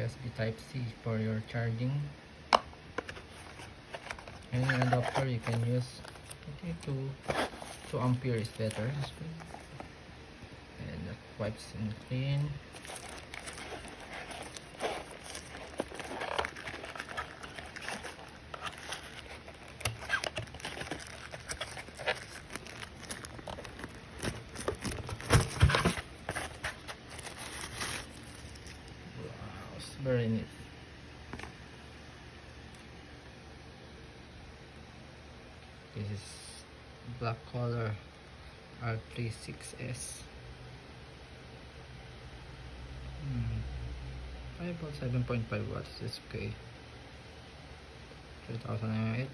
USB Type-C for your charging. Any adapter you can use. I think 2 ampere is better. And that wipes and clean. Wow, it's very neat. This is black color R36S. About 7.5 watts. It's okay. 3000 mAh.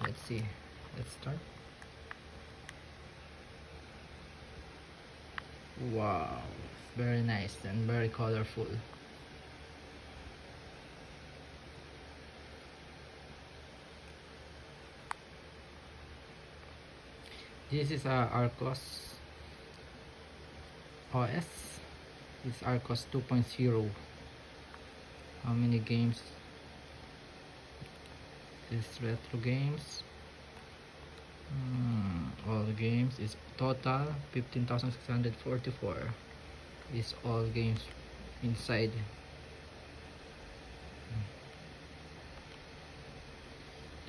Let's see. Let's start. Wow, very nice and very colorful. This is a arkhos OS. It's arkhos 2.0. How many games? This retro games. All games is total 15,644. Is all games inside.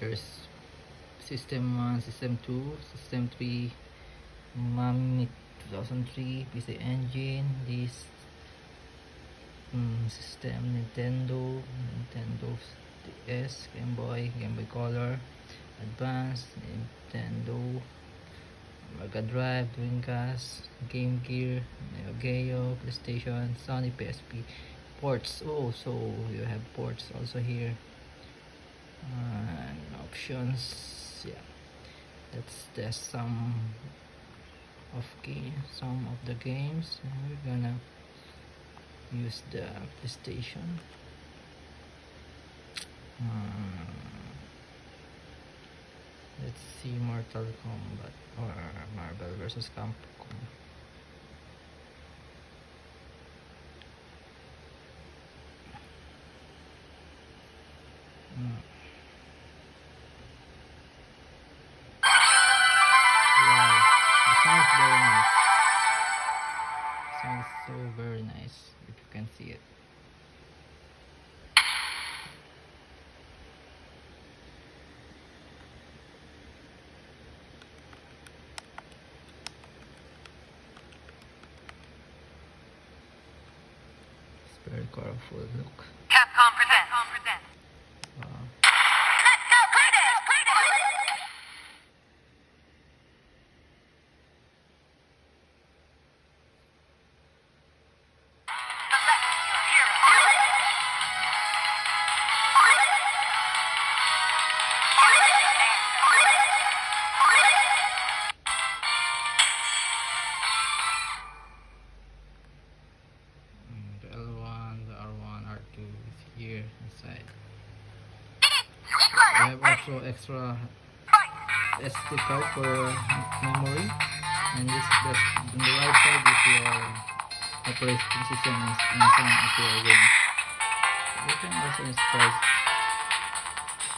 There's System 1, System 2, System 3, Mami 2003, PC Engine, this system, Nintendo DS, Game Boy Color, Advance, Nintendo, Mega Drive, Dreamcast, Game Gear, Neo Geo, PlayStation, Sony, PSP, ports. Oh, so you have ports also here, and options. Yeah, that's the some of the games. We're gonna use the PlayStation. Let's see Mortal Kombat or Marvel vs. Capcom. Wow, the sound is very nice. Sounds so very nice if you can see it. It's very colorful. Look. Capcom presents. Wow. Let's go play this! Select your hero. The L1, the R1, R2 is here inside. I have also extra SD card for memory, and this on the right side is your operating system in some of your games. You can also install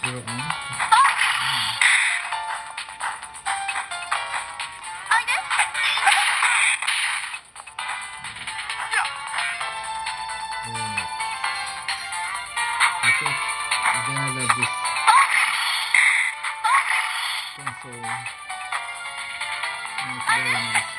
your own. I think you're gonna love this console. And it's very nice.